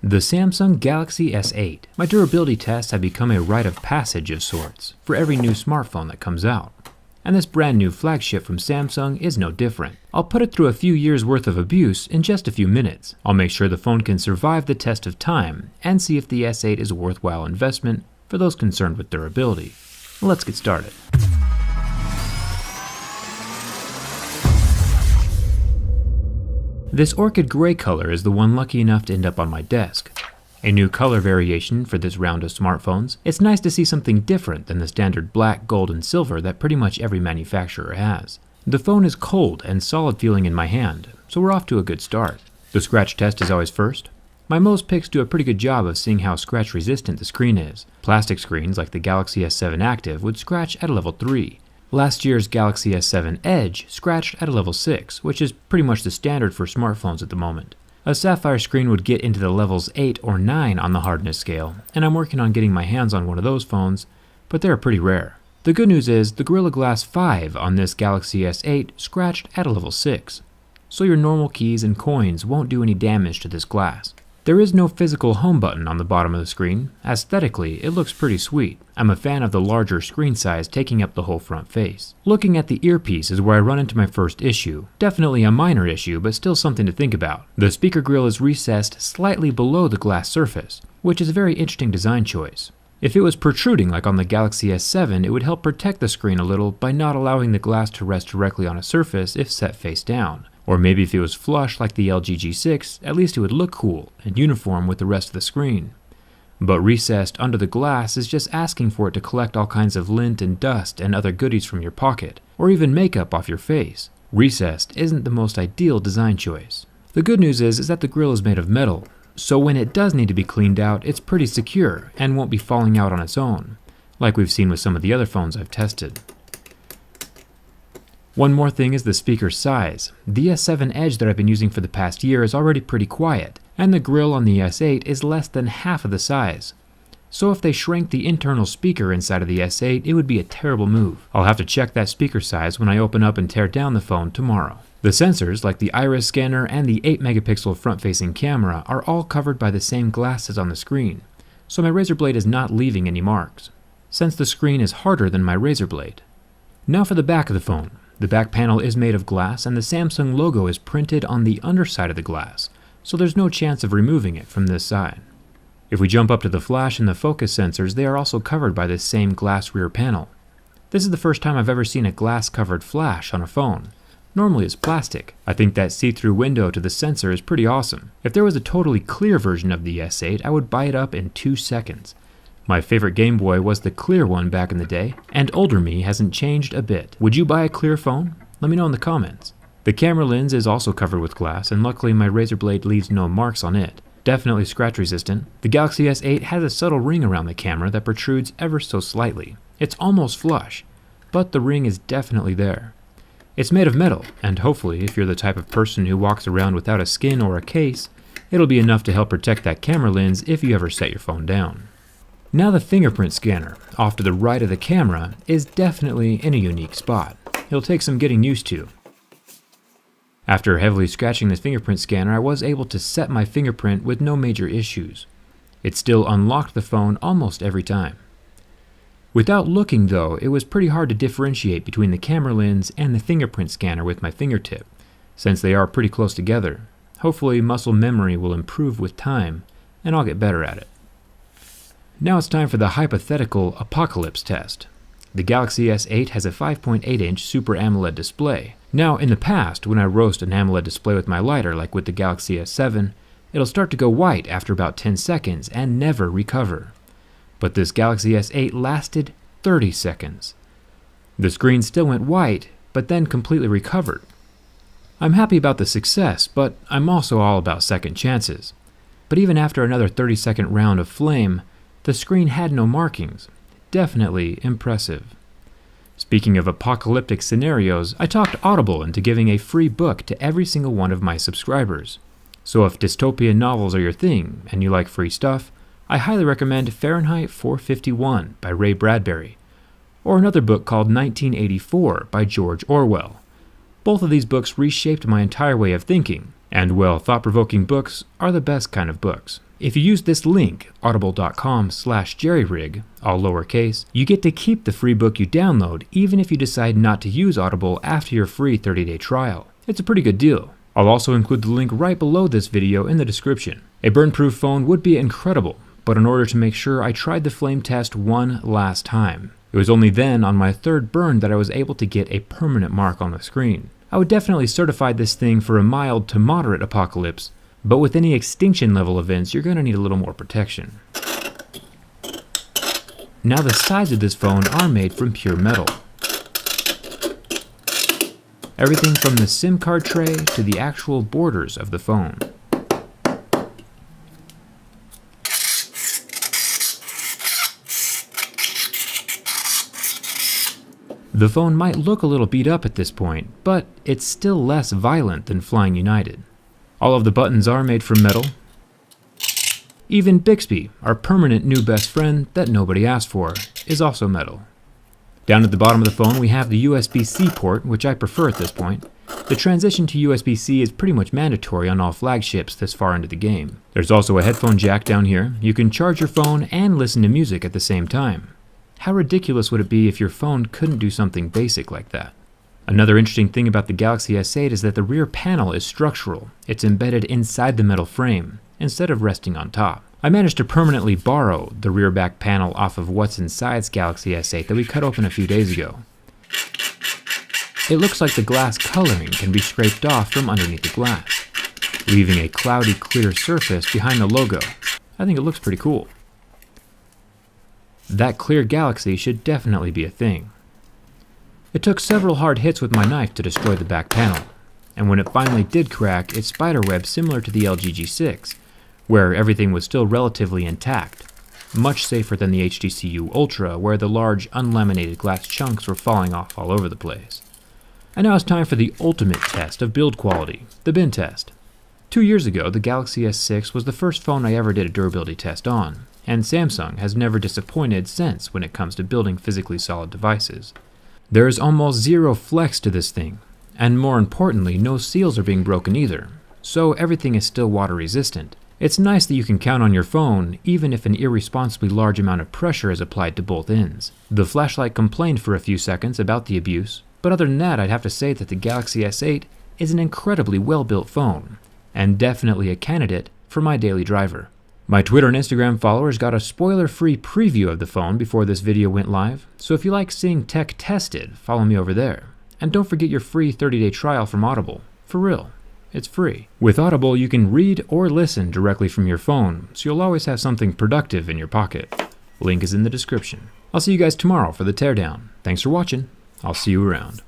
The Samsung Galaxy S8. My durability tests have become a rite of passage of sorts for every new smartphone that comes out. And this brand new flagship from Samsung is no different. I'll put it through a few years worth of abuse in just a few minutes. I'll make sure the phone can survive the test of time and see if the S8 is a worthwhile investment for those concerned with durability. Let's get started. This orchid gray color is the one lucky enough to end up on my desk. A new color variation for this round of smartphones. It's nice to see something different than the standard black, gold, and silver that pretty much every manufacturer has. The phone is cold and solid feeling in my hand, so we're off to a good start. The scratch test is always first. My Mo's picks do a pretty good job of seeing how scratch resistant the screen is. Plastic screens like the Galaxy S7 Active would scratch at a level 3. Last year's Galaxy S7 Edge scratched at a level 6, which is pretty much the standard for smartphones at the moment. A sapphire screen would get into the levels 8 or 9 on the hardness scale, and I'm working on getting my hands on one of those phones, but they're pretty rare. The good news is the Gorilla Glass 5 on this Galaxy S8 scratched at a level 6, so your normal keys and coins won't do any damage to this glass. There is no physical home button on the bottom of the screen. Aesthetically, it looks pretty sweet. I'm a fan of the larger screen size taking up the whole front face. Looking at the earpiece is where I run into my first issue. Definitely a minor issue, but still something to think about. The speaker grill is recessed slightly below the glass surface, which is a very interesting design choice. If it was protruding like on the Galaxy S7, it would help protect the screen a little by not allowing the glass to rest directly on a surface if set face down. Or maybe if it was flush like the LG G6, at least it would look cool and uniform with the rest of the screen. But recessed under the glass is just asking for it to collect all kinds of lint and dust and other goodies from your pocket, or even makeup off your face. Recessed isn't the most ideal design choice. The good news is that the grill is made of metal, so when it does need to be cleaned out, it's pretty secure and won't be falling out on its own, like we've seen with some of the other phones I've tested. One more thing is the speaker size. The S7 Edge that I've been using for the past year is already pretty quiet, and the grill on the S8 is less than half of the size. So if they shrank the internal speaker inside of the S8, it would be a terrible move. I'll have to check that speaker size when I open up and tear down the phone tomorrow. The sensors, like the iris scanner and the 8-megapixel front-facing camera, are all covered by the same glass as on the screen, so my razor blade is not leaving any marks, since the screen is harder than my razor blade. Now for the back of the phone. The back panel is made of glass and the Samsung logo is printed on the underside of the glass, so there's no chance of removing it from this side. If we jump up to the flash and the focus sensors, they are also covered by this same glass rear panel. This is the first time I've ever seen a glass-covered flash on a phone. Normally it's plastic. I think that see-through window to the sensor is pretty awesome. If there was a totally clear version of the S8, I would buy it up in 2 seconds. My favorite Game Boy was the clear one back in the day, and older me hasn't changed a bit. Would you buy a clear phone? Let me know in the comments. The camera lens is also covered with glass, and luckily my razor blade leaves no marks on it. Definitely scratch resistant. The Galaxy S8 has a subtle ring around the camera that protrudes ever so slightly. It's almost flush, but the ring is definitely there. It's made of metal, and hopefully, if you're the type of person who walks around without a skin or a case, it'll be enough to help protect that camera lens if you ever set your phone down. Now the fingerprint scanner, off to the right of the camera, is definitely in a unique spot. It'll take some getting used to. After heavily scratching the fingerprint scanner, I was able to set my fingerprint with no major issues. It still unlocked the phone almost every time. Without looking though, it was pretty hard to differentiate between the camera lens and the fingerprint scanner with my fingertip, since they are pretty close together. Hopefully muscle memory will improve with time, and I'll get better at it. Now it's time for the hypothetical apocalypse test. The Galaxy S8 has a 5.8-inch Super AMOLED display. Now in the past, when I roast an AMOLED display with my lighter like with the Galaxy S7, it'll start to go white after about 10 seconds and never recover. But this Galaxy S8 lasted 30 seconds. The screen still went white, but then completely recovered. I'm happy about the success, but I'm also all about second chances. But even after another 30-second round of flame, the screen had no markings. Definitely impressive. Speaking of apocalyptic scenarios, I talked Audible into giving a free book to every single one of my subscribers. So if dystopian novels are your thing and you like free stuff, I highly recommend Fahrenheit 451 by Ray Bradbury, or another book called 1984 by George Orwell. Both of these books reshaped my entire way of thinking, and well, thought-provoking books are the best kind of books. If you use this link, audible.com/JerryRig, all lowercase, you get to keep the free book you download even if you decide not to use Audible after your free 30-day trial. It's a pretty good deal. I'll also include the link right below this video in the description. A burn-proof phone would be incredible, but in order to make sure, I tried the flame test one last time. It was only then, on my third burn, that I was able to get a permanent mark on the screen. I would definitely certify this thing for a mild to moderate apocalypse, but with any extinction level events, you're going to need a little more protection. Now the sides of this phone are made from pure metal. Everything from the SIM card tray to the actual borders of the phone. The phone might look a little beat up at this point, but it's still less violent than Flying United. All of the buttons are made from metal. Even Bixby, our permanent new best friend that nobody asked for, is also metal. Down at the bottom of the phone we have the USB-C port, which I prefer at this point. The transition to USB-C is pretty much mandatory on all flagships this far into the game. There's also a headphone jack down here. You can charge your phone and listen to music at the same time. How ridiculous would it be if your phone couldn't do something basic like that? Another interesting thing about the Galaxy S8 is that the rear panel is structural. It's embedded inside the metal frame, instead of resting on top. I managed to permanently borrow the rear back panel off of what's inside's Galaxy S8 that we cut open a few days ago. It looks like the glass coloring can be scraped off from underneath the glass, leaving a cloudy clear surface behind the logo. I think it looks pretty cool. That clear Galaxy should definitely be a thing. It took several hard hits with my knife to destroy the back panel, and when it finally did crack, it's spiderweb similar to the LG G6, where everything was still relatively intact, much safer than the HTC Ultra, where the large unlaminated glass chunks were falling off all over the place. And now it's time for the ultimate test of build quality, the bin test. 2 years ago, the Galaxy S6 was the first phone I ever did a durability test on, and Samsung has never disappointed since when it comes to building physically solid devices. There is almost zero flex to this thing, and more importantly, no seals are being broken either, so everything is still water resistant. It's nice that you can count on your phone, even if an irresponsibly large amount of pressure is applied to both ends. The flashlight complained for a few seconds about the abuse, but other than that, I'd have to say that the Galaxy S8 is an incredibly well-built phone, and definitely a candidate for my daily driver. My Twitter and Instagram followers got a spoiler-free preview of the phone before this video went live, so if you like seeing tech tested, follow me over there. And don't forget your free 30-day trial from Audible. For real, it's free. With Audible, you can read or listen directly from your phone, so you'll always have something productive in your pocket. Link is in the description. I'll see you guys tomorrow for the teardown. Thanks for watching. I'll see you around.